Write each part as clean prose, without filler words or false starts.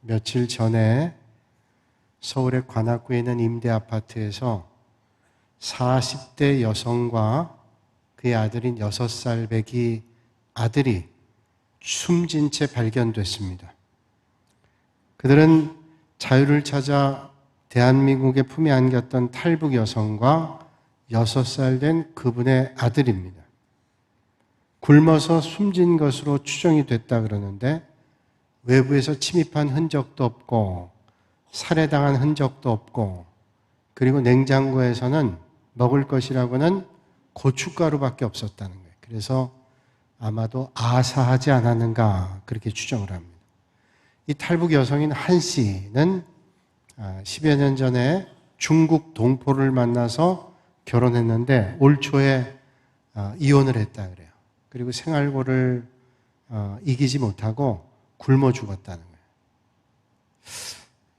며칠 전에 서울의 관악구에 있는 임대 아파트에서 40대 여성과 그의 아들인 6살 배기 아들이 숨진 채 발견됐습니다. 그들은 자유를 찾아 대한민국의 품에 안겼던 탈북 여성과 6살 된 그분의 아들입니다. 굶어서 숨진 것으로 추정이 됐다 그러는데 외부에서 침입한 흔적도 없고 살해당한 흔적도 없고 그리고 냉장고에서는 먹을 것이라고는 고춧가루밖에 없었다는 거예요. 그래서 아마도 아사하지 않았는가 그렇게 추정을 합니다. 이 탈북 여성인 한 씨는 10여 년 전에 중국 동포를 만나서 결혼했는데 올 초에 이혼을 했다 그래요. 그리고 생활고를 이기지 못하고 굶어 죽었다는 거예요.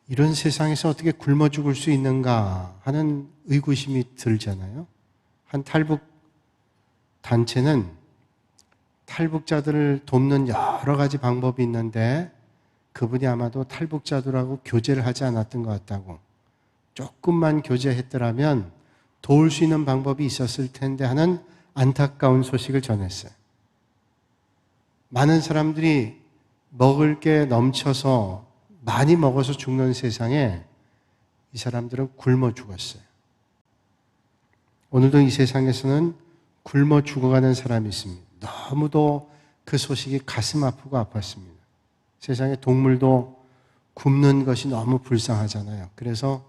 이런 세상에서 어떻게 굶어 죽을 수 있는가 하는 의구심이 들잖아요. 한 탈북 단체는 탈북자들을 돕는 여러 가지 방법이 있는데 그분이 아마도 탈북자들하고 교제를 하지 않았던 것 같다고, 조금만 교제했더라면 도울 수 있는 방법이 있었을 텐데 하는 안타까운 소식을 전했어요. 많은 사람들이 먹을 게 넘쳐서 많이 먹어서 죽는 세상에 이 사람들은 굶어 죽었어요. 오늘도 이 세상에서는 굶어 죽어가는 사람이 있습니다. 너무도 그 소식이 가슴 아프고 아팠습니다. 세상에 동물도 굶는 것이 너무 불쌍하잖아요. 그래서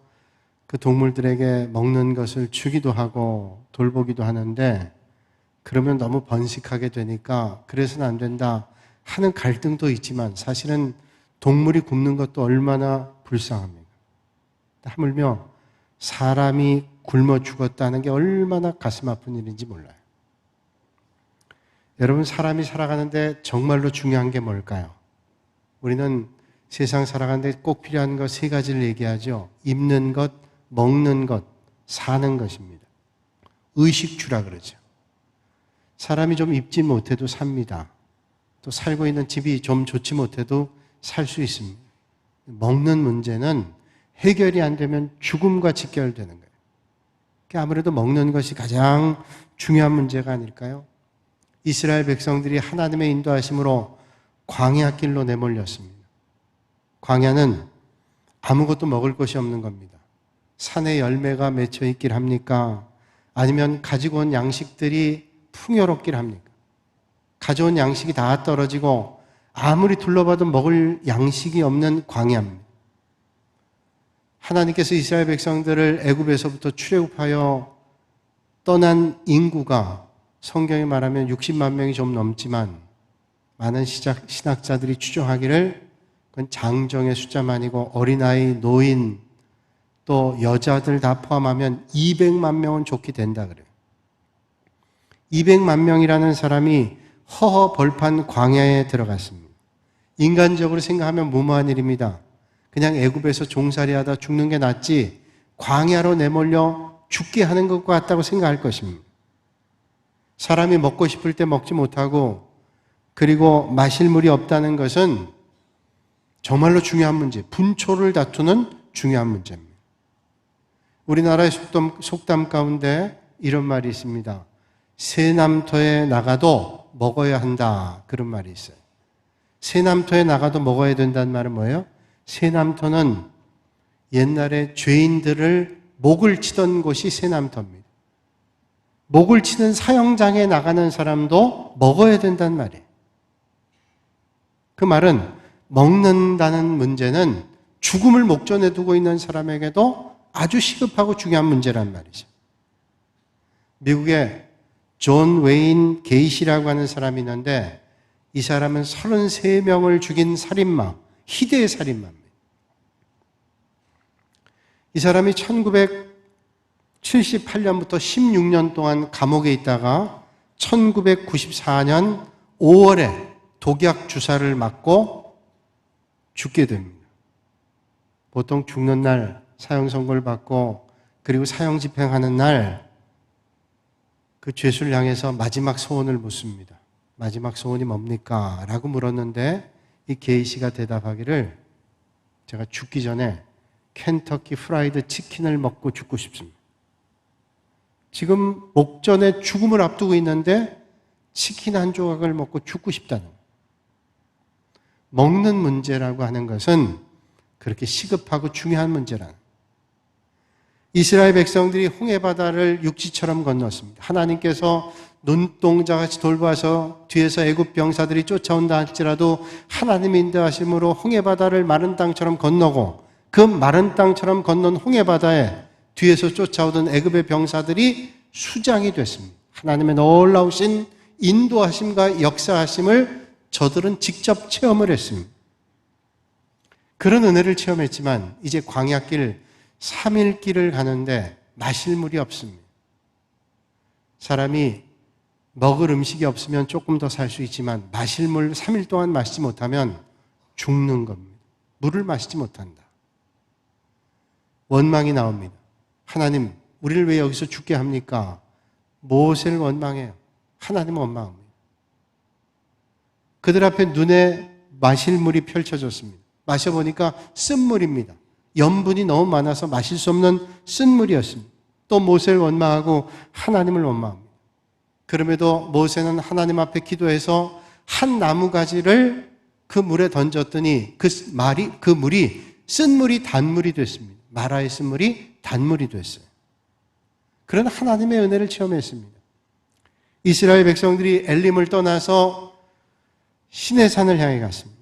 그 동물들에게 먹는 것을 주기도 하고 돌보기도 하는데 그러면 너무 번식하게 되니까 그래서는 안 된다 하는 갈등도 있지만 사실은 동물이 굶는 것도 얼마나 불쌍합니까? 하물며 사람이 굶어 죽었다는 게 얼마나 가슴 아픈 일인지 몰라요. 여러분, 사람이 살아가는데 정말로 중요한 게 뭘까요? 우리는 세상 살아가는데 꼭 필요한 것 세 가지를 얘기하죠. 입는 것, 먹는 것, 사는 것입니다. 의식주라 그러죠. 사람이 좀 입지 못해도 삽니다. 또 살고 있는 집이 좀 좋지 못해도 살 수 있습니다. 먹는 문제는 해결이 안 되면 죽음과 직결되는 거예요. 그러니까 아무래도 먹는 것이 가장 중요한 문제가 아닐까요? 이스라엘 백성들이 하나님의 인도하심으로 광야 길로 내몰렸습니다. 광야는 아무것도 먹을 것이 없는 겁니다. 산에 열매가 맺혀 있길 합니까? 아니면 가지고 온 양식들이 풍요롭길 합니까? 가져온 양식이 다 떨어지고 아무리 둘러봐도 먹을 양식이 없는 광야입니다. 하나님께서 이스라엘 백성들을 애굽에서부터 출애굽하여 떠난 인구가 성경에 말하면 60만 명이 좀 넘지만 많은 신학자들이 추정하기를 그건 장정의 숫자만이고 어린아이, 노인, 또 여자들 다 포함하면 200만 명은 좋게 된다 그래요. 200만 명이라는 사람이 허허 벌판 광야에 들어갔습니다. 인간적으로 생각하면 무모한 일입니다. 그냥 애굽에서 종살이하다 죽는 게 낫지 광야로 내몰려 죽게 하는 것 같다고 생각할 것입니다. 사람이 먹고 싶을 때 먹지 못하고 그리고 마실 물이 없다는 것은 정말로 중요한 문제, 분초를 다투는 중요한 문제입니다. 우리나라의 속담 가운데 이런 말이 있습니다. 새남터에 나가도 먹어야 한다, 그런 말이 있어요. 새남터에 나가도 먹어야 된다는 말은 뭐예요? 새남터는 옛날에 죄인들을 목을 치던 곳이 새남터입니다. 목을 치는 사형장에 나가는 사람도 먹어야 된다는 말이에요. 그 말은 먹는다는 문제는 죽음을 목전에 두고 있는 사람에게도 아주 시급하고 중요한 문제란 말이죠. 미국에 존 웨인 게이시라고 하는 사람이 있는데 이 사람은 33명을 죽인 살인마, 희대의 살인마입니다. 이 사람이 1978년부터 16년 동안 감옥에 있다가 1994년 5월에 독약 주사를 맞고 죽게 됩니다. 보통 죽는 날 사형 선고를 받고 그리고 사형 집행하는 날 그 죄수를 향해서 마지막 소원을 묻습니다. 마지막 소원이 뭡니까? 라고 물었는데 이 게이시가 대답하기를 제가 죽기 전에 켄터키 프라이드 치킨을 먹고 죽고 싶습니다. 지금 목전에 죽음을 앞두고 있는데 치킨 한 조각을 먹고 죽고 싶다는 거예요. 먹는 문제라고 하는 것은 그렇게 시급하고 중요한 문제라는 거예요. 이스라엘 백성들이 홍해바다를 육지처럼 건넜습니다. 하나님께서 눈동자같이 돌봐서 뒤에서 애굽 병사들이 쫓아온다 할지라도 하나님의 인도하심으로 홍해바다를 마른 땅처럼 건너고 그 마른 땅처럼 건넌 홍해바다에 뒤에서 쫓아오던 애굽의 병사들이 수장이 됐습니다. 하나님의 놀라우신 인도하심과 역사하심을 저들은 직접 체험을 했습니다. 그런 은혜를 체험했지만 이제 광야길 3일 길을 가는데 마실 물이 없습니다. 사람이 먹을 음식이 없으면 조금 더 살 수 있지만 마실 물 3일 동안 마시지 못하면 죽는 겁니다. 물을 마시지 못한다. 원망이 나옵니다. 하나님, 우리를 왜 여기서 죽게 합니까? 모세를 원망해요. 하나님은 원망합니다. 그들 앞에 눈에 마실 물이 펼쳐졌습니다. 마셔보니까 쓴물입니다. 염분이 너무 많아서 마실 수 없는 쓴물이었습니다. 또 모세를 원망하고 하나님을 원망합니다. 그럼에도 모세는 하나님 앞에 기도해서 한 나무가지를 그 물에 던졌더니 그 물이 쓴물이 단물이 됐습니다. 마라의 쓴물이 단물이 됐어요. 그런 하나님의 은혜를 체험했습니다. 이스라엘 백성들이 엘림을 떠나서 시내산을 향해 갔습니다.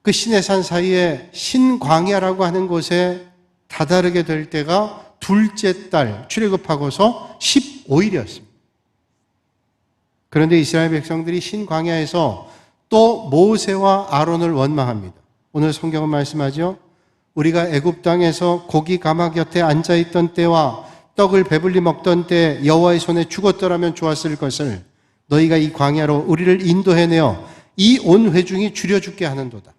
그 시내산 사이에 신광야라고 하는 곳에 다다르게 될 때가 둘째 달 출애굽하고서 15일이었습니다. 그런데 이스라엘 백성들이 신광야에서 또 모세와 아론을 원망합니다. 오늘 성경은 말씀하죠. 우리가 애굽 땅에서 고기 가마 곁에 앉아있던 때와 떡을 배불리 먹던 때 여호와의 손에 죽었더라면 좋았을 것을 너희가 이 광야로 우리를 인도해내어 이 온 회중이 줄여 죽게 하는도다.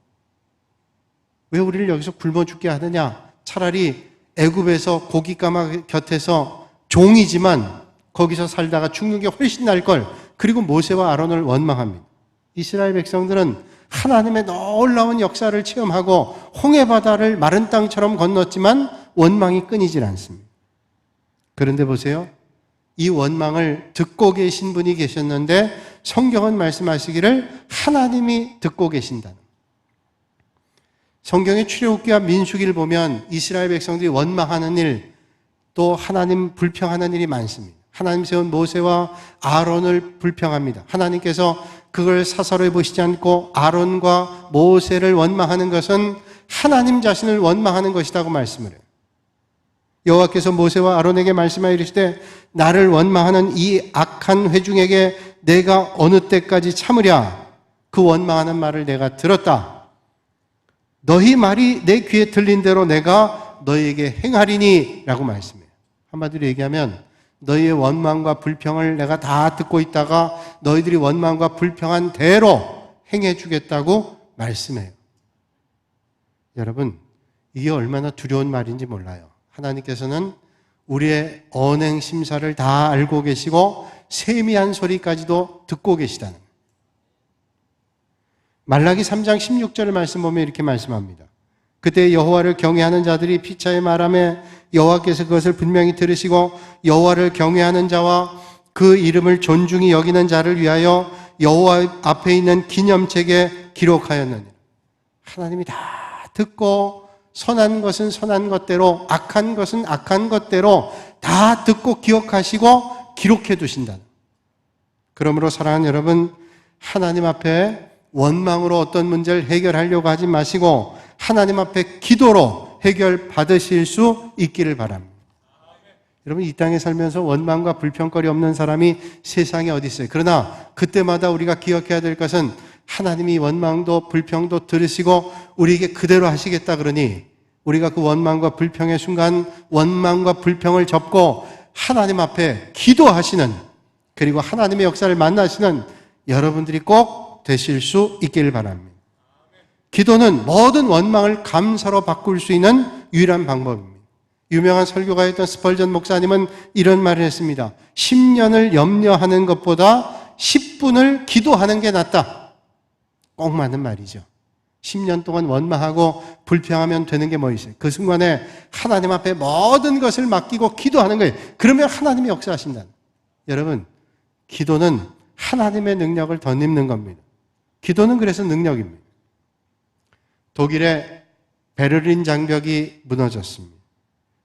왜 우리를 여기서 굶어 죽게 하느냐? 차라리 애굽에서 고기 가마 곁에서 종이지만 거기서 살다가 죽는 게 훨씬 나을 걸. 그리고 모세와 아론을 원망합니다. 이스라엘 백성들은 하나님의 놀라운 역사를 체험하고 홍해바다를 마른 땅처럼 건넜지만 원망이 끊이질 않습니다. 그런데 보세요. 이 원망을 듣고 계신 분이 계셨는데 성경은 말씀하시기를 하나님이 듣고 계신다는 거예요. 성경의 출애굽기와 민수기를 보면 이스라엘 백성들이 원망하는 일, 또 하나님 불평하는 일이 많습니다. 하나님 세운 모세와 아론을 불평합니다. 하나님께서 그걸 사사로이 보시지 않고 아론과 모세를 원망하는 것은 하나님 자신을 원망하는 것이라고 말씀을 해요. 여호와께서 모세와 아론에게 말씀하여 이르시되 나를 원망하는 이 악한 회중에게 내가 어느 때까지 참으랴? 그 원망하는 말을 내가 들었다. 너희 말이 내 귀에 들린 대로 내가 너희에게 행하리니 라고 말씀해요. 한마디로 얘기하면 너희의 원망과 불평을 내가 다 듣고 있다가 너희들이 원망과 불평한 대로 행해 주겠다고 말씀해요. 여러분, 이게 얼마나 두려운 말인지 몰라요. 하나님께서는 우리의 언행 심사를 다 알고 계시고 세미한 소리까지도 듣고 계시다는 거예요. 말라기 3장 16절 말씀 보면 이렇게 말씀합니다. 그때 여호와를 경외하는 자들이 피차에 말하며 여호와께서 그것을 분명히 들으시고 여호와를 경외하는 자와 그 이름을 존중히 여기는 자를 위하여 여호와 앞에 있는 기념책에 기록하였느니라. 하나님이 다 듣고 선한 것은 선한 것대로 악한 것은 악한 것대로 다 듣고 기억하시고 기록해 두신다. 그러므로 사랑하는 여러분, 하나님 앞에 원망으로 어떤 문제를 해결하려고 하지 마시고 하나님 앞에 기도로 해결 받으실 수 있기를 바랍니다. 여러분, 이 땅에 살면서 원망과 불평거리 없는 사람이 세상에 어디 있어요? 그러나 그때마다 우리가 기억해야 될 것은 하나님이 원망도 불평도 들으시고 우리에게 그대로 하시겠다 그러니 우리가 그 원망과 불평의 순간 원망과 불평을 접고 하나님 앞에 기도하시는, 그리고 하나님의 역사를 만나시는 여러분들이 꼭 되실 수 있기를 바랍니다. 기도는 모든 원망을 감사로 바꿀 수 있는 유일한 방법입니다. 유명한 설교가였던 스펄전 목사님은 이런 말을 했습니다. 10년을 염려하는 것보다 10분을 기도하는 게 낫다. 꼭 맞는 말이죠. 10년 동안 원망하고 불평하면 되는 게 뭐 있어요? 그 순간에 하나님 앞에 모든 것을 맡기고 기도하는 거예요. 그러면 하나님이 역사하신다. 여러분, 기도는 하나님의 능력을 덧입는 겁니다. 기도는 그래서 능력입니다. 독일의 베를린 장벽이 무너졌습니다.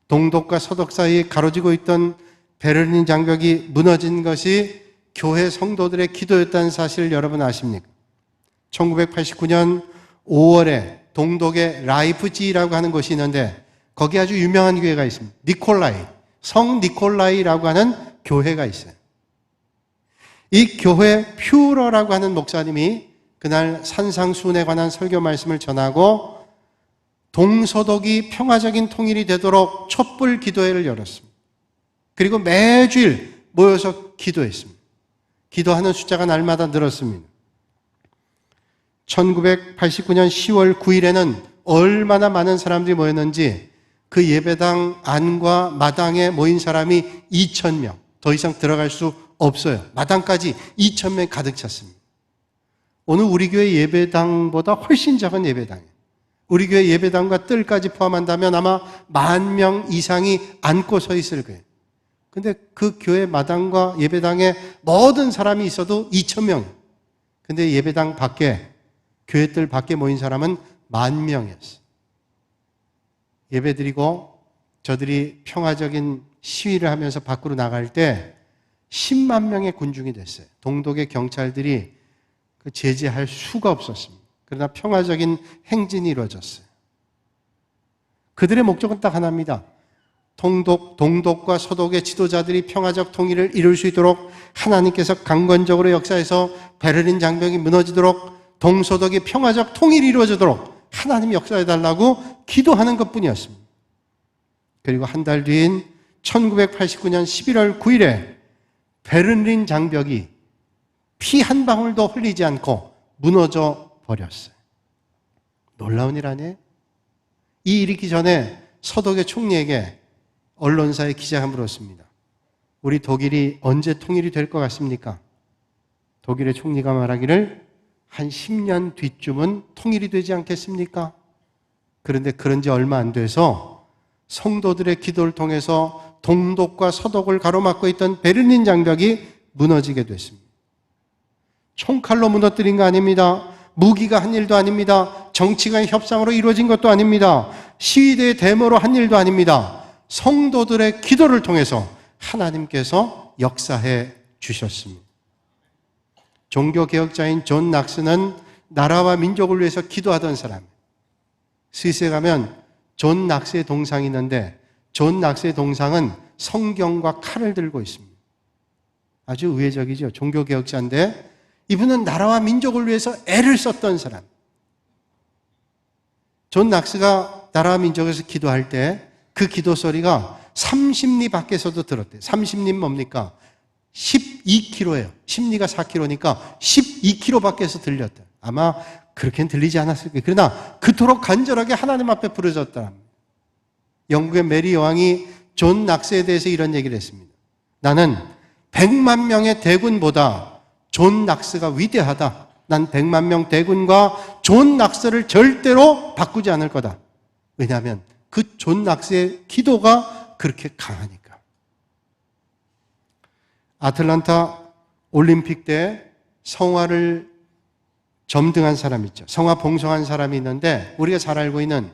동독과 서독 사이에 가로지고 있던 베를린 장벽이 무너진 것이 교회 성도들의 기도였다는 사실을 여러분 아십니까? 1989년 5월에 동독의 라이프지히라고 하는 곳이 있는데 거기 아주 유명한 교회가 있습니다. 니콜라이, 성 니콜라이라고 하는 교회가 있어요. 이 교회 퓨러라고 하는 목사님이 그날 산상수훈에 관한 설교 말씀을 전하고 동서독이 평화적인 통일이 되도록 촛불 기도회를 열었습니다. 그리고 매주일 모여서 기도했습니다. 기도하는 숫자가 날마다 늘었습니다. 1989년 10월 9일에는 얼마나 많은 사람들이 모였는지 그 예배당 안과 마당에 모인 사람이 2,000명, 더 이상 들어갈 수 없어요. 마당까지 2,000명 가득 찼습니다. 오늘 우리 교회 예배당보다 훨씬 작은 예배당이에요. 우리 교회 예배당과 뜰까지 포함한다면 아마 10,000명 이상이 앉고 서 있을 거예요. 근데 그 교회 마당과 예배당에 모든 사람이 있어도 2,000명. 근데 예배당 밖에, 교회 뜰 밖에 모인 사람은 10,000명이었어요. 예배드리고 저들이 평화적인 시위를 하면서 밖으로 나갈 때 10만 명의 군중이 됐어요. 동독의 경찰들이 제재할 수가 없었습니다. 그러나 평화적인 행진이 이루어졌어요. 그들의 목적은 딱 하나입니다. 동독과 서독의 지도자들이 평화적 통일을 이룰 수 있도록 하나님께서 강권적으로 역사해서 베를린 장벽이 무너지도록 동서독이 평화적 통일이 이루어지도록 하나님이 역사해달라고 기도하는 것뿐이었습니다. 그리고 한 달 뒤인 1989년 11월 9일에 베를린 장벽이 피 한 방울도 흘리지 않고 무너져 버렸어요. 놀라운 일 아니에요? 이 일이 있기 전에 서독의 총리에게 언론사의 기자가 물었습니다. 우리 독일이 언제 통일이 될 것 같습니까? 독일의 총리가 말하기를 한 10년 뒤쯤은 통일이 되지 않겠습니까? 그런데 그런 지 얼마 안 돼서 성도들의 기도를 통해서 동독과 서독을 가로막고 있던 베를린 장벽이 무너지게 됐습니다. 총칼로 무너뜨린 거 아닙니다. 무기가 한 일도 아닙니다. 정치가의 협상으로 이루어진 것도 아닙니다. 시위대의 데모로 한 일도 아닙니다. 성도들의 기도를 통해서 하나님께서 역사해 주셨습니다. 종교개혁자인 존 낙스는 나라와 민족을 위해서 기도하던 사람. 스위스에 가면 존 낙스의 동상이 있는데 존 낙스의 동상은 성경과 칼을 들고 있습니다. 아주 의외적이죠. 종교개혁자인데 이분은 나라와 민족을 위해서 애를 썼던 사람. 존 낙스가 나라와 민족에서 기도할 때 그 기도 소리가 30리 밖에서도 들었대요. 30리 뭡니까? 12km예요. 10리가 4km니까 12km 밖에서 들렸대요. 아마 그렇게는 들리지 않았을 거예요. 그러나 그토록 간절하게 하나님 앞에 부르짖었다. 영국의 메리 여왕이 존 낙스에 대해서 이런 얘기를 했습니다. 나는 100만 명의 대군보다 존 낙스가 위대하다. 난 100만 명 대군과 존 낙스를 절대로 바꾸지 않을 거다. 왜냐하면 그 존 낙스의 기도가 그렇게 강하니까. 아틀란타 올림픽 때 성화를 점등한 사람이 있죠. 성화 봉송한 사람이 있는데 우리가 잘 알고 있는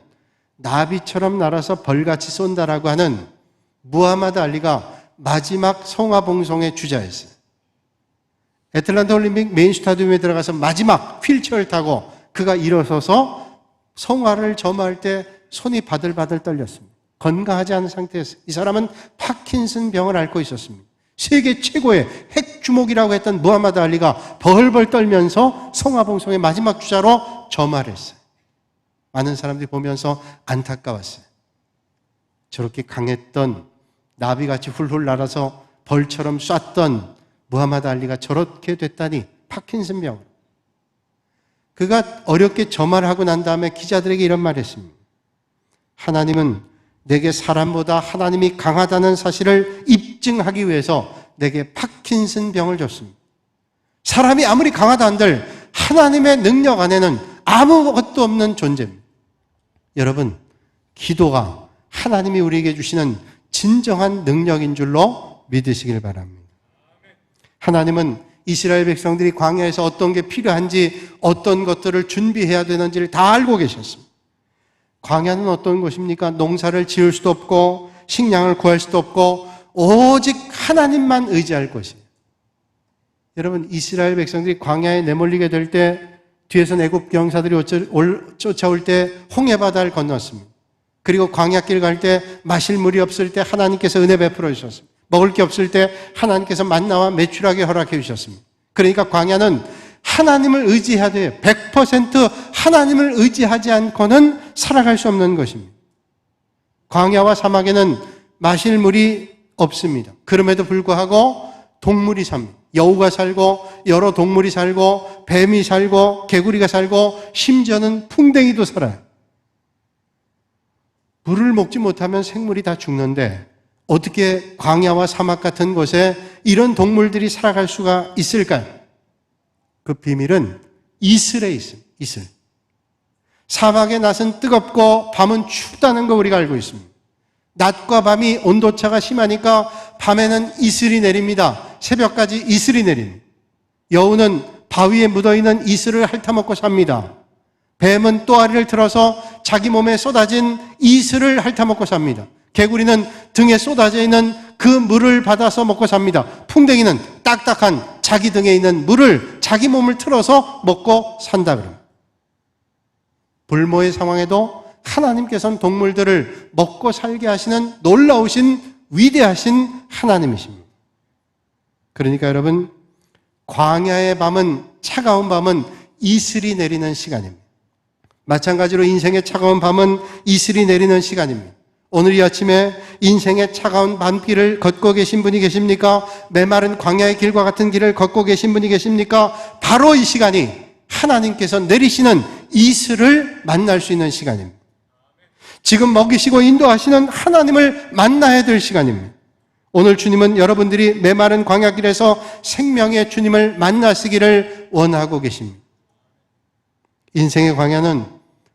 나비처럼 날아서 벌같이 쏜다라고 하는 무하마드 알리가 마지막 성화 봉송의 주자였어요. 애틀란타 올림픽 메인 스타디움에 들어가서 마지막 휠체어를 타고 그가 일어서서 성화를 점할 때 손이 바들바들 떨렸습니다. 건강하지 않은 상태였어요. 이 사람은 파킨슨 병을 앓고 있었습니다. 세계 최고의 핵주목이라고 했던 무하마드 알리가 벌벌 떨면서 성화봉송의 마지막 주자로 점화했어요. 많은 사람들이 보면서 안타까웠어요. 저렇게 강했던 나비같이 훌훌 날아서 벌처럼 쐈던 무하마드 알리가 저렇게 됐다니. 파킨슨 병. 그가 어렵게 점화를 하고 난 다음에 기자들에게 이런 말을 했습니다. 하나님은 내게 사람보다 하나님이 강하다는 사실을 입증하기 위해서 내게 파킨슨 병을 줬습니다. 사람이 아무리 강하다 한들 하나님의 능력 안에는 아무것도 없는 존재입니다. 여러분, 기도가 하나님이 우리에게 주시는 진정한 능력인 줄로 믿으시길 바랍니다. 하나님은 이스라엘 백성들이 광야에서 어떤 게 필요한지, 어떤 것들을 준비해야 되는지를 다 알고 계셨습니다. 광야는 어떤 곳입니까? 농사를 지을 수도 없고 식량을 구할 수도 없고 오직 하나님만 의지할 곳이에요. 여러분, 이스라엘 백성들이 광야에 내몰리게 될 때 뒤에서 애굽 병사들이 쫓아올 때 홍해바다를 건넜습니다. 그리고 광야길 갈 때 마실 물이 없을 때 하나님께서 은혜 베풀어 주셨습니다. 먹을 게 없을 때 하나님께서 만나와 매출하게 허락해 주셨습니다. 그러니까 광야는 하나님을 의지해야 돼요. 100% 하나님을 의지하지 않고는 살아갈 수 없는 것입니다. 광야와 사막에는 마실 물이 없습니다. 그럼에도 불구하고 동물이 삽니다. 여우가 살고 여러 동물이 살고 뱀이 살고 개구리가 살고 심지어는 풍뎅이도 살아요. 물을 먹지 못하면 생물이 다 죽는데 어떻게 광야와 사막 같은 곳에 이런 동물들이 살아갈 수가 있을까요? 그 비밀은 이슬에 있습니다. 이슬. 사막의 낮은 뜨겁고 밤은 춥다는 거 우리가 알고 있습니다. 낮과 밤이 온도차가 심하니까 밤에는 이슬이 내립니다. 새벽까지 이슬이 내립니다. 여우는 바위에 묻어있는 이슬을 핥아먹고 삽니다. 뱀은 또아리를 틀어서 자기 몸에 쏟아진 이슬을 핥아먹고 삽니다. 개구리는 등에 쏟아져 있는 그 물을 받아서 먹고 삽니다. 풍뎅이는 딱딱한 자기 등에 있는 물을 자기 몸을 틀어서 먹고 산다 그럽니다. 불모의 상황에도 하나님께서는 동물들을 먹고 살게 하시는 놀라우신 위대하신 하나님이십니다. 그러니까 여러분, 광야의 밤은, 차가운 밤은 이슬이 내리는 시간입니다. 마찬가지로 인생의 차가운 밤은 이슬이 내리는 시간입니다. 오늘 이 아침에 인생의 차가운 밤길을 걷고 계신 분이 계십니까? 메마른 광야의 길과 같은 길을 걷고 계신 분이 계십니까? 바로 이 시간이 하나님께서 내리시는 이슬을 만날 수 있는 시간입니다. 지금 먹이시고 인도하시는 하나님을 만나야 될 시간입니다. 오늘 주님은 여러분들이 메마른 광야길에서 생명의 주님을 만나시기를 원하고 계십니다. 인생의 광야는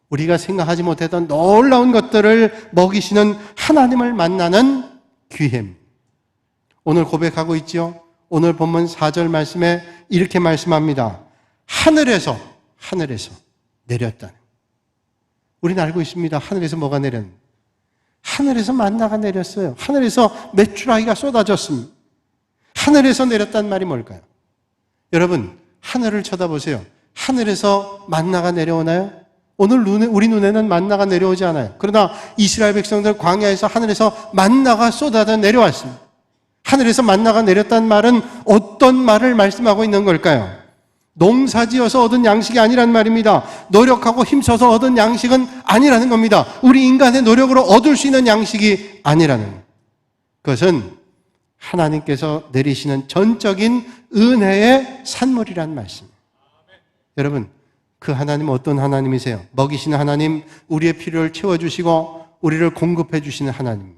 우리가 생각하지 못했던 놀라운 것들을 먹이시는 하나님을 만나는 기회입니다. 오늘 고백하고 있죠. 오늘 본문 4절 말씀에 이렇게 말씀합니다. 하늘에서 내렸다. 우리는 알고 있습니다. 하늘에서 뭐가 내렸는지. 하늘에서 만나가 내렸어요. 하늘에서 메추라기가 쏟아졌습니다. 하늘에서 내렸단 말이 뭘까요? 여러분, 하늘을 쳐다보세요. 하늘에서 만나가 내려오나요? 오늘 우리 눈에는 만나가 내려오지 않아요. 그러나 이스라엘 백성들 광야에서 하늘에서 만나가 쏟아져 내려왔습니다. 하늘에서 만나가 내렸단 말은 어떤 말을 말씀하고 있는 걸까요? 농사지어서 얻은 양식이 아니란 말입니다. 노력하고 힘써서 얻은 양식은 아니라는 겁니다. 우리 인간의 노력으로 얻을 수 있는 양식이 아니라는 거예요. 그것은 하나님께서 내리시는 전적인 은혜의 산물이란 말씀입니다. 여러분, 그 하나님은 어떤 하나님이세요? 먹이시는 하나님, 우리의 필요를 채워주시고 우리를 공급해 주시는 하나님입니다.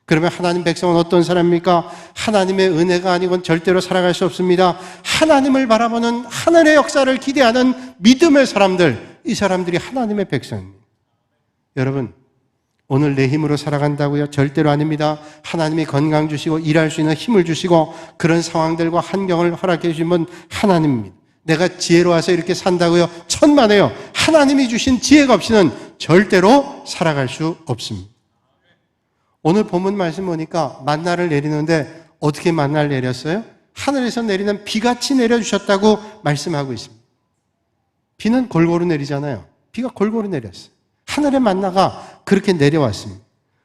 그러면 하나님 백성은 어떤 사람입니까? 하나님의 은혜가 아니고는 절대로 살아갈 수 없습니다. 하나님을 바라보는 하늘의 역사를 기대하는 믿음의 사람들, 이 사람들이 하나님의 백성입니다. 여러분, 오늘 내 힘으로 살아간다고요? 절대로 아닙니다. 하나님이 건강 주시고 일할 수 있는 힘을 주시고 그런 상황들과 환경을 허락해 주신 분 하나님입니다. 내가 지혜로워서 이렇게 산다고요? 천만에요. 하나님이 주신 지혜가 없이는 절대로 살아갈 수 없습니다. 오늘 본문 말씀 보니까 만나를 내리는데 어떻게 만나를 내렸어요? 하늘에서 내리는 비같이 내려주셨다고 말씀하고 있습니다. 비는 골고루 내리잖아요. 비가 골고루 내렸어요. 하늘의 만나가 그렇게 내려왔습니다.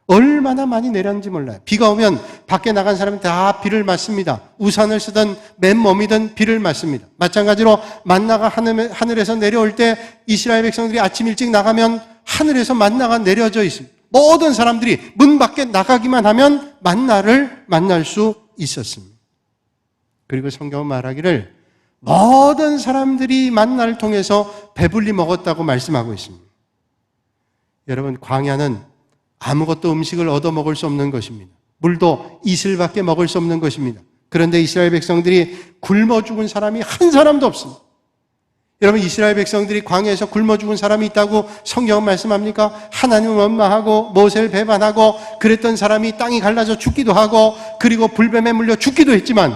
얼마나 많이 내렸는지 몰라요. 비가 오면 밖에 나간 사람은 다 비를 맞습니다. 우산을 쓰든 맨몸이든 비를 맞습니다. 마찬가지로 만나가 하늘에서 내려올 때 이스라엘 백성들이 아침 일찍 나가면 하늘에서 만나가 내려져 있습니다. 모든 사람들이 문 밖에 나가기만 하면 만나를 만날 수 있었습니다. 그리고 성경은 말하기를 모든 사람들이 만나를 통해서 배불리 먹었다고 말씀하고 있습니다. 여러분, 광야는 아무것도 음식을 얻어 먹을 수 없는 것입니다. 물도 이슬밖에 먹을 수 없는 것입니다. 그런데 이스라엘 백성들이 굶어 죽은 사람이 한 사람도 없습니다. 여러분, 이스라엘 백성들이 광야에서 굶어 죽은 사람이 있다고 성경은 말씀합니까? 하나님을 원망하고 모세를 배반하고 그랬던 사람이 땅이 갈라져 죽기도 하고 그리고 불뱀에 물려 죽기도 했지만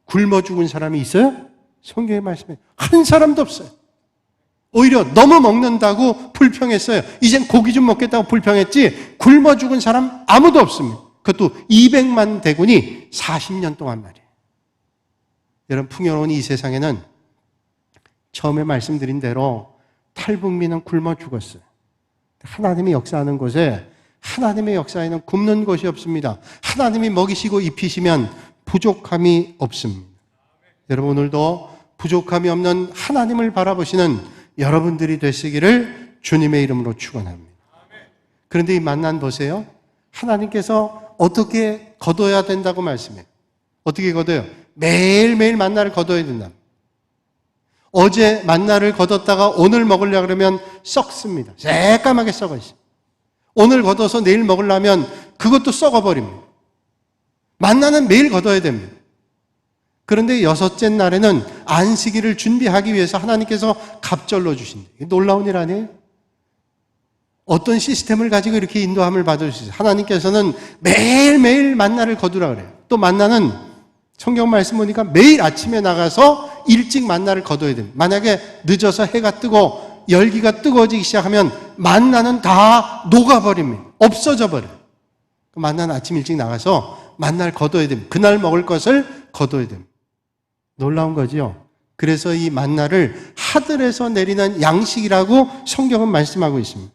굶어 죽은 사람이 있어요? 성경에 말씀해 한 사람도 없어요. 오히려 너무 먹는다고 불평했어요. 이젠 고기 좀 먹겠다고 불평했지 굶어 죽은 사람 아무도 없습니다. 그것도 200만 대군이 40년 동안 말이에요. 여러분, 풍요로운 이 세상에는 처음에 말씀드린 대로 탈북민은 굶어 죽었어요. 하나님이 역사하는 곳에 하나님의 역사에는 굶는 곳이 없습니다. 하나님이 먹이시고 입히시면 부족함이 없습니다. 여러분, 오늘도 부족함이 없는 하나님을 바라보시는 여러분들이 되시기를 주님의 이름으로 축원합니다. 그런데 이 만난 보세요. 하나님께서 어떻게 거둬야 된다고 말씀해요. 어떻게 거둬요? 매일매일 만나를 거둬야 된다. 어제 만나를 거뒀다가 오늘 먹으려고 그러면 썩습니다. 새까맣게 썩어 있어요. 오늘 거둬서 내일 먹으려면 그것도 썩어버립니다. 만나는 매일 거둬야 됩니다. 그런데 여섯째 날에는 안식일을 준비하기 위해서 하나님께서 갑절로 주신다. 놀라운 일 아니에요? 어떤 시스템을 가지고 이렇게 인도함을 받으시죠. 하나님께서는 매일매일 만나를 거두라 그래요. 또 만나는 성경 말씀 보니까 매일 아침에 나가서 일찍 만나를 거둬야 됩니다. 만약에 늦어서 해가 뜨고 열기가 뜨거워지기 시작하면 만나는 다 녹아버립니다. 없어져 버려요. 만나는 아침 일찍 나가서 만나를 거둬야 됩니다. 그날 먹을 것을 거둬야 됩니다. 놀라운 거죠. 그래서 이 만나를 하늘에서 내리는 양식이라고 성경은 말씀하고 있습니다.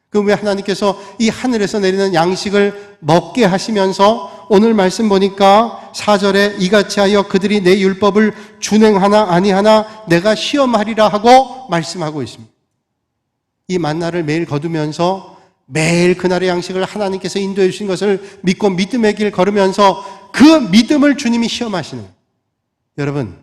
그럼 왜 하나님께서 이 하늘에서 내리는 양식을 먹게 하시면서 오늘 말씀 보니까 4절에 이같이 하여 그들이 내 율법을 준행하나 아니하나 내가 시험하리라 하고 말씀하고 있습니다. 이 만나를 매일 거두면서 매일 그날의 양식을 하나님께서 인도해 주신 것을 믿고 믿음의 길 걸으면서 그 믿음을 주님이 시험하시는 거예요. 여러분,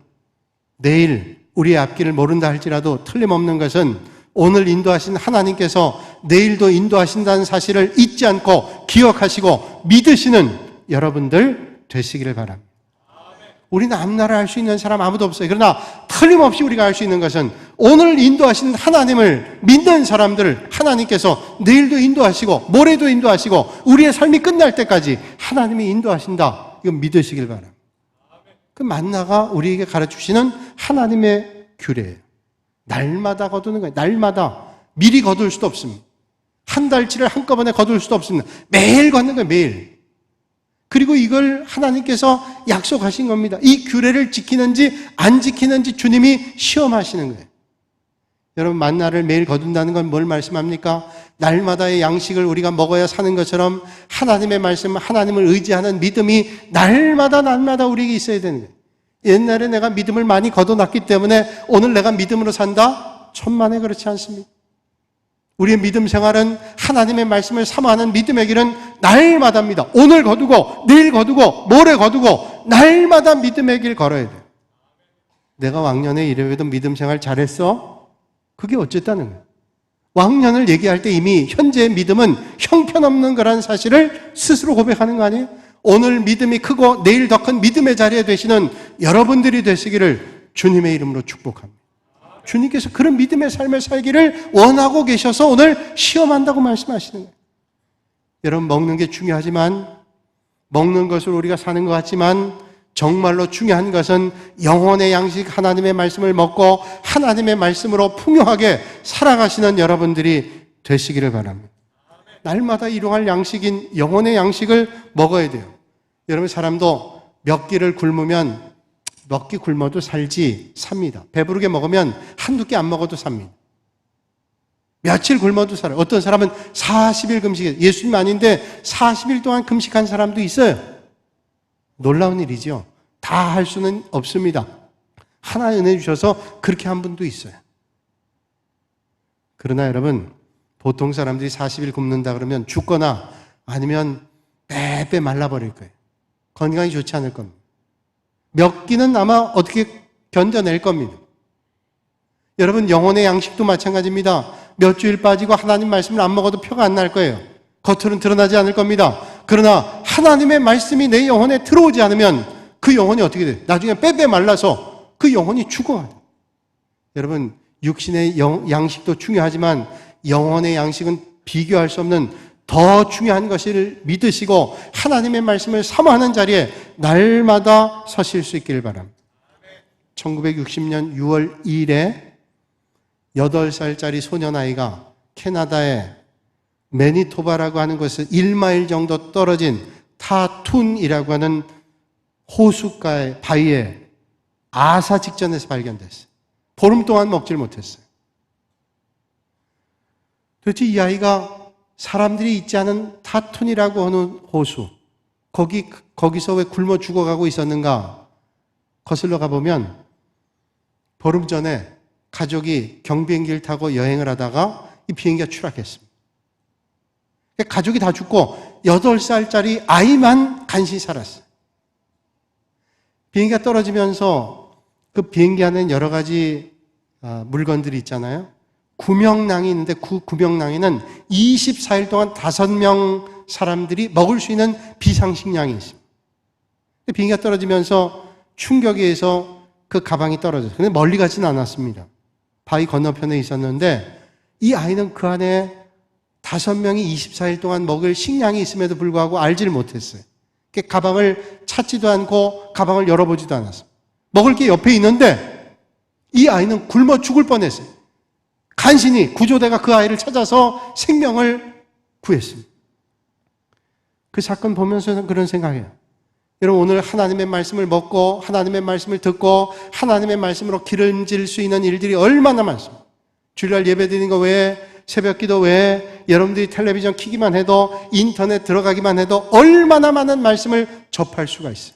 내일 우리의 앞길을 모른다 할지라도 틀림없는 것은 오늘 인도하신 하나님께서 내일도 인도하신다는 사실을 잊지 않고 기억하시고 믿으시는 여러분들 되시기를 바랍니다. 우리는 앞날을 알 수 있는 사람 아무도 없어요. 그러나 틀림없이 우리가 알 수 있는 것은 오늘 인도하신 하나님을 믿는 사람들을 하나님께서 내일도 인도하시고 모레도 인도하시고 우리의 삶이 끝날 때까지 하나님이 인도하신다. 이건 믿으시길 바랍니다. 그 만나가 우리에게 가르쳐주시는 하나님의 규례예요. 날마다 거두는 거예요. 날마다. 미리 거둘 수도 없습니다. 한 달치를 한꺼번에 거둘 수도 없습니다. 매일 걷는 거예요. 매일. 그리고 이걸 하나님께서 약속하신 겁니다. 이 규례를 지키는지 안 지키는지 주님이 시험하시는 거예요. 여러분, 만나를 매일 거둔다는 건 뭘 말씀합니까? 날마다의 양식을 우리가 먹어야 사는 것처럼 하나님의 말씀, 하나님을 의지하는 믿음이 날마다 우리에게 있어야 되는 거예요. 옛날에 내가 믿음을 많이 거둬놨기 때문에 오늘 내가 믿음으로 산다? 천만에 그렇지 않습니다. 우리의 믿음 생활은 하나님의 말씀을 사모하는 믿음의 길은 날마다입니다. 오늘 거두고 내일 거두고 모레 거두고 날마다 믿음의 길 걸어야 돼요. 내가 왕년에 이래봬도 믿음 생활 잘했어? 그게 어쨌다는 거예요. 왕년을 얘기할 때 이미 현재의 믿음은 형편없는 거라는 사실을 스스로 고백하는 거 아니에요? 오늘 믿음이 크고 내일 더 큰 믿음의 자리에 되시는 여러분들이 되시기를 주님의 이름으로 축복합니다. 주님께서 그런 믿음의 삶을 살기를 원하고 계셔서 오늘 시험한다고 말씀하시는 거예요. 여러분, 먹는 게 중요하지만 먹는 것을 우리가 사는 것 같지만 정말로 중요한 것은 영혼의 양식 하나님의 말씀을 먹고 하나님의 말씀으로 풍요하게 살아가시는 여러분들이 되시기를 바랍니다. 날마다 일용할 양식인 영혼의 양식을 먹어야 돼요. 여러분, 사람도 몇 끼를 굶으면 몇 끼 굶어도 살지 삽니다. 배부르게 먹으면 한두 끼 안 먹어도 삽니다. 며칠 굶어도 살아요. 어떤 사람은 40일 금식해요. 예수님 아닌데 40일 동안 금식한 사람도 있어요. 놀라운 일이죠. 다 할 수는 없습니다. 하나 은혜 주셔서 그렇게 한 분도 있어요. 그러나 여러분, 보통 사람들이 40일 굶는다 그러면 죽거나 아니면 빼빼 말라버릴 거예요. 건강이 좋지 않을 겁니다. 몇 끼는 아마 어떻게 견뎌낼 겁니다. 여러분, 영혼의 양식도 마찬가지입니다. 몇 주일 빠지고 하나님 말씀을 안 먹어도 표가 안 날 거예요. 겉으로는 드러나지 않을 겁니다. 그러나 하나님의 말씀이 내 영혼에 들어오지 않으면 그 영혼이 어떻게 돼요? 나중에 빼빼 말라서 그 영혼이 죽어가요. 여러분, 육신의 양식도 중요하지만 영혼의 양식은 비교할 수 없는 더 중요한 것을 믿으시고 하나님의 말씀을 사모하는 자리에 날마다 서실 수 있기를 바랍니다. 1960년 6월 2일에 8살짜리 소년아이가 캐나다의 매니토바라고 하는 곳에서 1마일 정도 떨어진 타툰이라고 하는 호숫가의 바위에 아사 직전에서 발견됐어요. 보름 동안 먹질 못했어요. 도대체 이 아이가 사람들이 있지 않은 타툰이라고 하는 호수, 거기서 왜 굶어 죽어가고 있었는가 거슬러 가보면 보름 전에 가족이 경비행기를 타고 여행을 하다가 이 비행기가 추락했습니다. 가족이 다 죽고 8살짜리 아이만 간신히 살았어요. 비행기가 떨어지면서 그 비행기 안에는 여러 가지 물건들이 있잖아요. 구명낭이 있는데 그 구명낭에는 24일 동안 5명 사람들이 먹을 수 있는 비상식량이 있습니다. 비행기가 떨어지면서 충격에 의해서 그 가방이 떨어졌어요. 근데 멀리 가진 않았습니다. 바위 건너편에 있었는데 이 아이는 그 안에 5명이 24일 동안 먹을 식량이 있음에도 불구하고 알지를 못했어요. 가방을 찾지도 않고 가방을 열어보지도 않았어요. 먹을 게 옆에 있는데 이 아이는 굶어 죽을 뻔했어요. 간신히 구조대가 그 아이를 찾아서 생명을 구했습니다. 그 사건 보면서 그런 생각이에요. 여러분 오늘 하나님의 말씀을 먹고 하나님의 말씀을 듣고 하나님의 말씀으로 기름질 수 있는 일들이 얼마나 많습니다. 주일날 예배 드리는 거 외에 새벽 기도 외에 여러분들이 텔레비전 켜기만 해도 인터넷 들어가기만 해도 얼마나 많은 말씀을 접할 수가 있어요.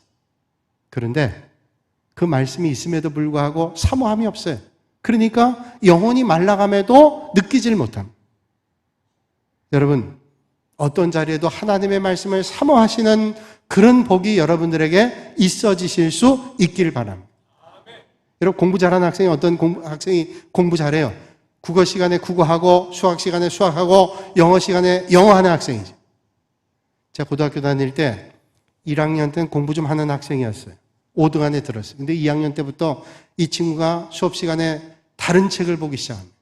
그런데 그 말씀이 있음에도 불구하고 사모함이 없어요. 그러니까 영혼이 말라감에도 느끼질 못합니다. 여러분 어떤 자리에도 하나님의 말씀을 사모하시는 그런 복이 여러분들에게 있어지실 수 있기를 바랍니다. 여러분 공부 잘하는 학생이 학생이 공부 잘해요? 국어 시간에 국어하고 수학 시간에 수학하고 영어 시간에 영어하는 학생이죠. 제가 고등학교 다닐 때 1학년 때는 공부 좀 하는 학생이었어요. 5등 안에 들었어요. 근데 2학년 때부터 이 친구가 수업 시간에 다른 책을 보기 시작합니다.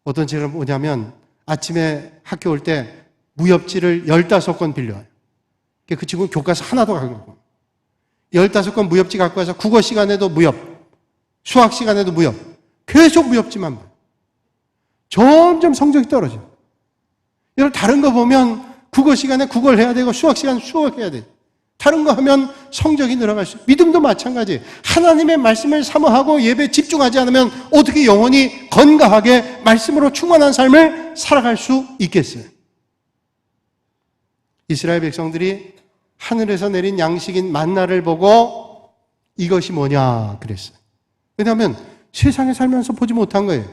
어떤 책을 보냐면 아침에 학교 올 때 무협지를 15권 빌려와요. 그 친구는 교과서 하나도 갖고 15권 무협지 갖고 와서 국어 시간에도 무협, 수학 시간에도 무협, 계속 무협지만 봐요. 점점 성적이 떨어져요. 여러분 다른 거 보면 국어 시간에 국어를 해야 되고 수학 시간에 수학해야 돼요. 다른 거 하면 성적이 늘어갈 수 있어요. 믿음도 마찬가지예요. 하나님의 말씀을 사모하고 예배에 집중하지 않으면 어떻게 영혼이 건강하게 말씀으로 충만한 삶을 살아갈 수 있겠어요? 이스라엘 백성들이 하늘에서 내린 양식인 만나를 보고 이것이 뭐냐 그랬어요. 왜냐하면 세상에 살면서 보지 못한 거예요.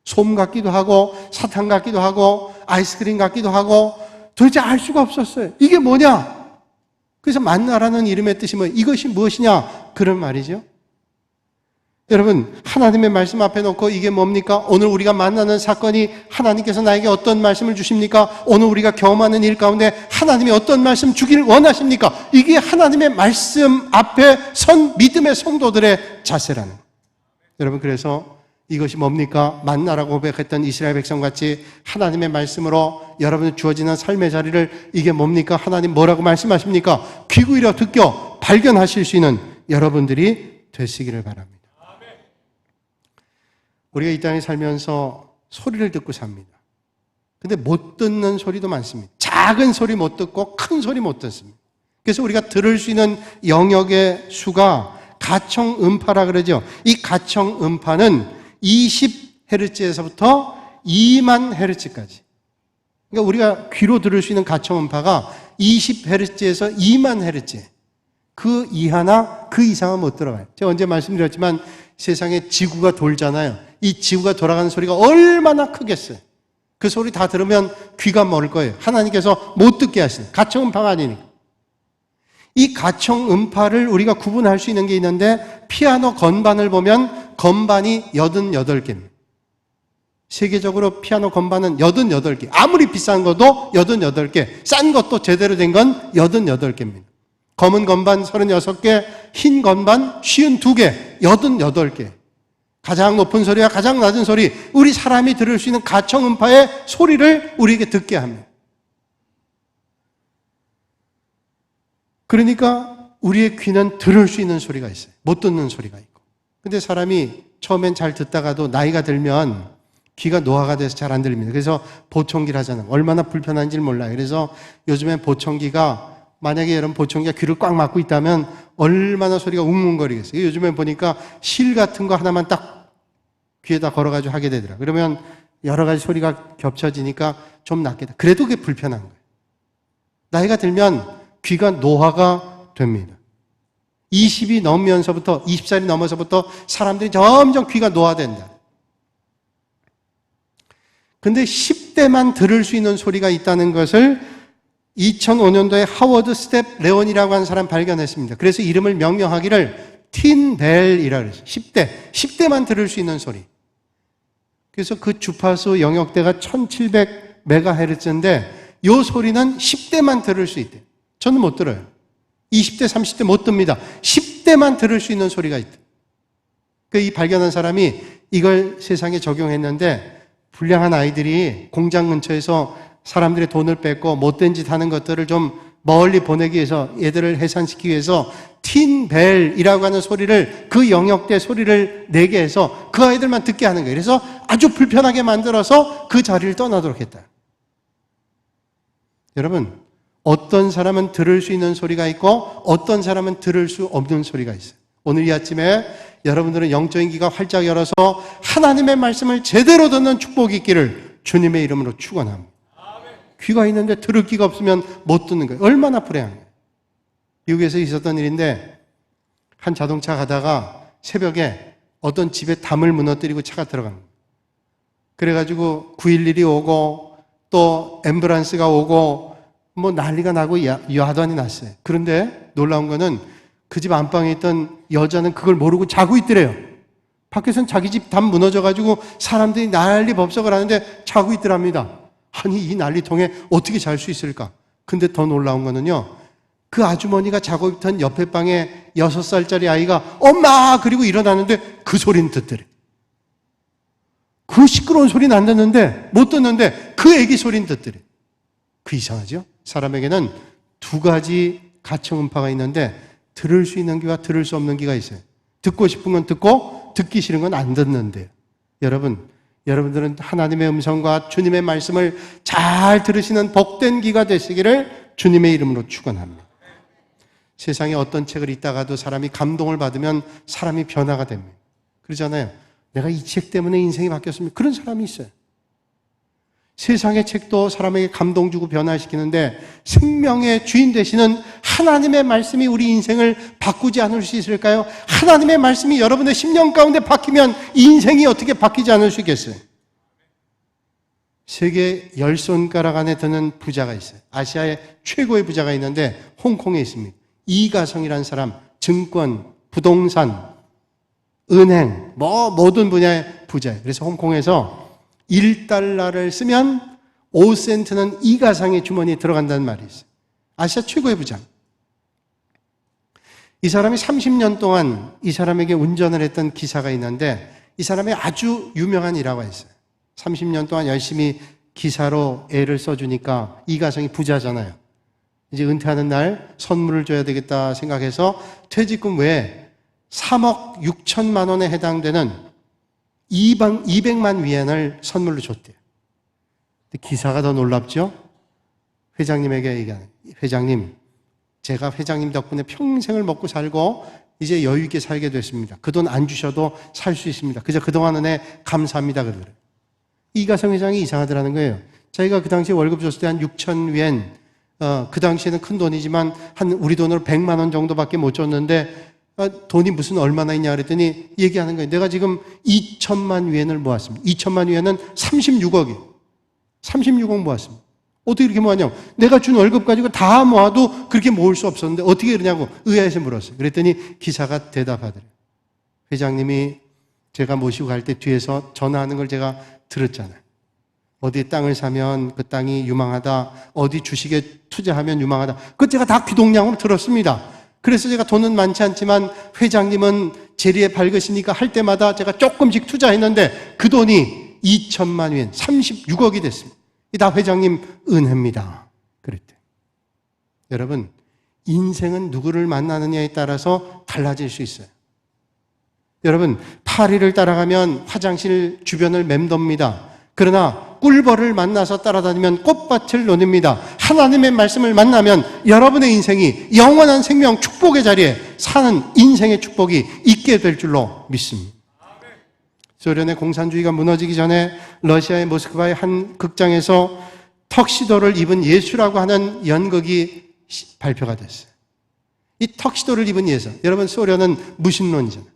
솜 같기도 하고 사탕 같기도 하고 아이스크림 같기도 하고 도대체 알 수가 없었어요. 이게 뭐냐? 그래서 만나라는 이름의 뜻이 뭐 이것이 무엇이냐 그런 말이죠. 여러분 하나님의 말씀 앞에 놓고 이게 뭡니까? 오늘 우리가 만나는 사건이 하나님께서 나에게 어떤 말씀을 주십니까? 오늘 우리가 경험하는 일 가운데 하나님이 어떤 말씀 주기를 원하십니까? 이게 하나님의 말씀 앞에 선 믿음의 성도들의 자세라는 거예요. 여러분 그래서 이것이 뭡니까? 만나라고 고백했던 이스라엘 백성같이 하나님의 말씀으로 여러분 주어지는 삶의 자리를 이게 뭡니까? 하나님 뭐라고 말씀하십니까? 귀 기울여 듣고 발견하실 수 있는 여러분들이 되시기를 바랍니다. 우리가 이 땅에 살면서 소리를 듣고 삽니다. 근데 못 듣는 소리도 많습니다. 작은 소리 못 듣고 큰 소리 못 듣습니다. 그래서 우리가 들을 수 있는 영역의 수가 가청 음파라 그러죠. 이 가청 음파는 20Hz에서부터 2만 Hz까지. 그러니까 우리가 귀로 들을 수 있는 가청 음파가 20Hz에서 2만 Hz. 그 이하나 그 이상은 못 들어가요. 제가 언제 말씀드렸지만 세상에 지구가 돌잖아요. 이 지구가 돌아가는 소리가 얼마나 크겠어요. 그 소리 다 들으면 귀가 멀을 거예요. 하나님께서 못 듣게 하시는 가청 음파가 아니니까. 이 가청 음파를 우리가 구분할 수 있는 게 있는데 피아노 건반을 보면 건반이 88개입니다. 세계적으로 피아노 건반은 88개. 아무리 비싼 것도 88개. 싼 것도 제대로 된 건 88개입니다. 검은 건반 36개, 흰 건반 52개, 88개. 가장 높은 소리와 가장 낮은 소리, 우리 사람이 들을 수 있는 가청음파의 소리를 우리에게 듣게 합니다. 그러니까 우리의 귀는 들을 수 있는 소리가 있어요. 못 듣는 소리가 있고. 근데 사람이 처음엔 잘 듣다가도 나이가 들면 귀가 노화가 돼서 잘 안 들립니다. 그래서 보청기를 하잖아요. 얼마나 불편한지 몰라요. 그래서 요즘엔 보청기가, 만약에 여러분 보청기가 귀를 꽉 막고 있다면 얼마나 소리가 웅웅거리겠어요. 요즘엔 보니까 실 같은 거 하나만 딱 귀에다 걸어가지고 하게 되더라고요. 그러면 여러 가지 소리가 겹쳐지니까 좀 낫게 돼. 그래도 그게 불편한 거예요. 나이가 들면 귀가 노화가 됩니다. 20이 넘으면서부터, 20살이 넘어서부터 사람들이 점점 귀가 노화된다. 근데 10대만 들을 수 있는 소리가 있다는 것을 2005년도에 하워드 스텝 레온이라고 하는 사람 발견했습니다. 그래서 이름을 명명하기를 틴벨이라고 그랬어요. 10대만 들을 수 있는 소리. 그래서 그 주파수 영역대가 1700MHz인데 이 소리는 10대만 들을 수 있대요. 저는 못 들어요. 20대, 30대 못 듭니다. 10대만 들을 수 있는 소리가 있대요. 이 발견한 사람이 이걸 세상에 적용했는데 불량한 아이들이 공장 근처에서 사람들의 돈을 뺏고 못된 짓 하는 것들을 좀 멀리 보내기 위해서, 얘들을 해산시키기 위해서 틴벨이라고 하는 소리를, 그 영역대 소리를 내게 해서 그 아이들만 듣게 하는 거예요. 그래서 아주 불편하게 만들어서 그 자리를 떠나도록 했다. 여러분, 어떤 사람은 들을 수 있는 소리가 있고 어떤 사람은 들을 수 없는 소리가 있어요. 오늘 이 아침에 여러분들은 영적인 귀가 활짝 열어서 하나님의 말씀을 제대로 듣는 축복이 있기를 주님의 이름으로 축원합니다. 귀가 있는데 들을 귀가 없으면 못 듣는 거예요. 얼마나 불행한 거예요. 미국에서 있었던 일인데 한 자동차 가다가 새벽에 어떤 집에 담을 무너뜨리고 차가 들어간 거예요. 그래가지고 911이 오고 또 앰뷸런스가 오고 뭐 난리가 나고 야단이 났어요. 그런데 놀라운 거는 그 집 안방에 있던 여자는 그걸 모르고 자고 있더래요. 밖에서는 자기 집 담 무너져가지고 사람들이 난리 법석을 하는데 자고 있더랍니다. 아니, 이 난리통에 어떻게 잘 수 있을까? 근데 더 놀라운 거는요, 그 아주머니가 자고 있던 옆에 방에 6살짜리 아이가 엄마! 그리고 일어나는데 그 소리는 듣더래. 그 시끄러운 소리는 안 듣는데, 못 듣는데 그 애기 소리는 듣더래. 그 이상하죠? 사람에게는 두 가지 가청음파가 있는데 들을 수 있는 귀와 들을 수 없는 귀가 있어요. 듣고 싶은 건 듣고 듣기 싫은 건 안 듣는데요. 여러분들은 하나님의 음성과 주님의 말씀을 잘 들으시는 복된 귀가 되시기를 주님의 이름으로 축원합니다. 세상에 어떤 책을 읽다가도 사람이 감동을 받으면 사람이 변화가 됩니다. 그러잖아요. 내가 이 책 때문에 인생이 바뀌었습니다. 그런 사람이 있어요. 세상의 책도 사람에게 감동 주고 변화시키는데 생명의 주인 되시는 하나님의 말씀이 우리 인생을 바꾸지 않을 수 있을까요? 하나님의 말씀이 여러분의 심령 가운데 바뀌면 인생이 어떻게 바뀌지 않을 수 있겠어요? 세계 10손가락 안에 드는 부자가 있어요. 아시아의 최고의 부자가 있는데 홍콩에 있습니다. 이가성이라는 사람, 증권, 부동산, 은행, 모든 분야의 부자예요. 그래서 홍콩에서 1달러를 쓰면 5센트는 이가상의 주머니에 들어간다는 말이 있어요. 아시아 최고의 부장. 이 사람이 30년 동안 이 사람에게 운전을 했던 기사가 있는데 이 사람이 아주 유명한 일화가 있어요. 30년 동안 열심히 기사로 애를 써주니까 이가성이 부자잖아요. 이제 은퇴하는 날 선물을 줘야 되겠다 생각해서 퇴직금 외에 3억 6천만 원에 해당되는 200만 위엔을 선물로 줬대요. 근데 기사가 더 놀랍죠? 회장님에게 얘기하는, 회장님, 제가 회장님 덕분에 평생을 먹고 살고 이제 여유 있게 살게 됐습니다. 그 돈 안 주셔도 살 수 있습니다. 그저 그동안 은혜 감사합니다. 그러더래요. 이가성 회장이 이상하더라는 거예요. 자기가 그 당시에 월급 줬을 때 한 6천 위엔, 그 당시에는 큰 돈이지만 한 우리 돈으로 100만 원 정도밖에 못 줬는데 돈이 무슨 얼마나 있냐 그랬더니 얘기하는 거예요. 내가 지금 2천만 위엔을 모았습니다. 2천만 위엔은 36억이에요. 36억 모았습니다. 어떻게 이렇게 모았냐고. 내가 준 월급 가지고 다 모아도 그렇게 모을 수 없었는데 어떻게 그러냐고 의아해서 물었어요. 그랬더니 기사가 대답하더래요. 회장님이 제가 모시고 갈 때 뒤에서 전화하는 걸 제가 들었잖아요. 어디 땅을 사면 그 땅이 유망하다. 어디 주식에 투자하면 유망하다. 그거 제가 다 귀동냥으로 들었습니다. 그래서 제가 돈은 많지 않지만 회장님은 재리에 밝으시니까 할 때마다 제가 조금씩 투자했는데 그 돈이 2천만 원, 36억이 됐습니다. 이 다 회장님 은혜입니다. 그랬대. 여러분, 인생은 누구를 만나느냐에 따라서 달라질 수 있어요. 여러분, 파리를 따라가면 화장실 주변을 맴돕니다. 그러나 꿀벌을 만나서 따라다니면 꽃밭을 노립니다. 하나님의 말씀을 만나면 여러분의 인생이 영원한 생명 축복의 자리에 사는 인생의 축복이 있게 될 줄로 믿습니다. 소련의 공산주의가 무너지기 전에 러시아의 모스크바의 한 극장에서 턱시도를 입은 예수라고 하는 연극이 발표가 됐어요. 이 턱시도를 입은 예수, 여러분 소련은 무신론이잖아요.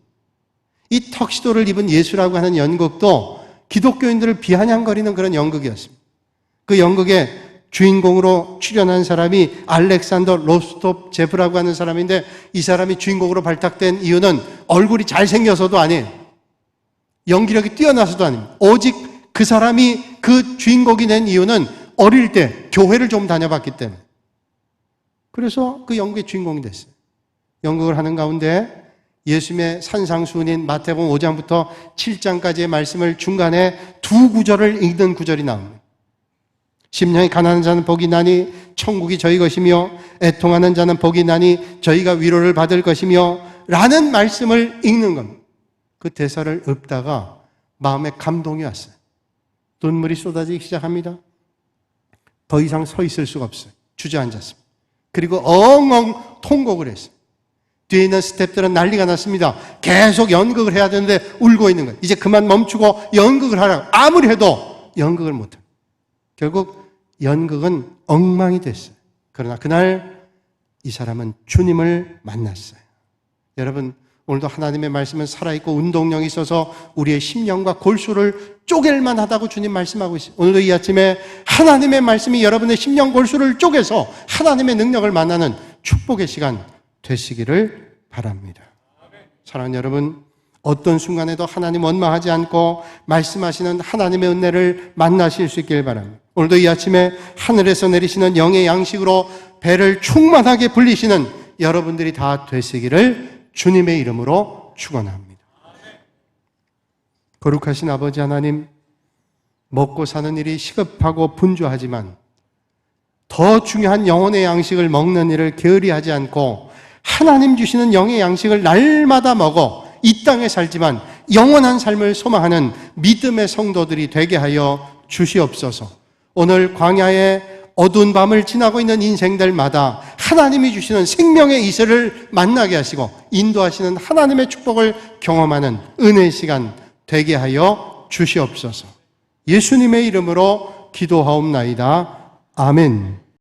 이 턱시도를 입은 예수라고 하는 연극도 기독교인들을 비아냥거리는 그런 연극이었습니다. 그 연극의 주인공으로 출연한 사람이 알렉산더 로스톱 제프라고 하는 사람인데, 이 사람이 주인공으로 발탁된 이유는 얼굴이 잘생겨서도 아니에요. 연기력이 뛰어나서도 아닙니다. 오직 그 사람이 그 주인공이 된 이유는 어릴 때 교회를 좀 다녀봤기 때문에. 그래서 그 연극의 주인공이 됐어요. 연극을 하는 가운데 예수님의 산상수훈인 마태복음 5장부터 7장까지의 말씀을 중간에 두 구절을 읽는 구절이 나옵니다. 심령이 가난한 자는 복이 나니 천국이 저희 것이며, 애통하는 자는 복이 나니 저희가 위로를 받을 것이며, 라는 말씀을 읽는 겁니다. 그 대사를 읊다가 마음에 감동이 왔어요. 눈물이 쏟아지기 시작합니다. 더 이상 서 있을 수가 없어요. 주저앉았습니다. 그리고 엉엉 통곡을 했어요. 뒤에 있는 스태프들은 난리가 났습니다. 계속 연극을 해야 되는데 울고 있는 거예요. 이제 그만 멈추고 연극을 하라고. 아무리 해도 연극을 못해요. 결국 연극은 엉망이 됐어요. 그러나 그날 이 사람은 주님을 만났어요. 여러분, 오늘도 하나님의 말씀은 살아있고 운동력이 있어서 우리의 심령과 골수를 쪼갤만 하다고 주님 말씀하고 있어요. 오늘도 이 아침에 하나님의 말씀이 여러분의 심령 골수를 쪼개서 하나님의 능력을 만나는 축복의 시간 되시기를 바랍니다. 사랑하는 여러분, 어떤 순간에도 하나님 원망하지 않고 말씀하시는 하나님의 은혜를 만나실 수 있기를 바랍니다. 오늘도 이 아침에 하늘에서 내리시는 영의 양식으로 배를 충만하게 불리시는 여러분들이 다 되시기를 주님의 이름으로 축원합니다. 거룩하신 아버지 하나님, 먹고 사는 일이 시급하고 분주하지만 더 중요한 영혼의 양식을 먹는 일을 게으리하지 않고 하나님 주시는 영의 양식을 날마다 먹어 이 땅에 살지만 영원한 삶을 소망하는 믿음의 성도들이 되게 하여 주시옵소서. 오늘 광야의 어두운 밤을 지나고 있는 인생들마다 하나님이 주시는 생명의 이슬을 만나게 하시고 인도하시는 하나님의 축복을 경험하는 은혜의 시간 되게 하여 주시옵소서. 예수님의 이름으로 기도하옵나이다. 아멘.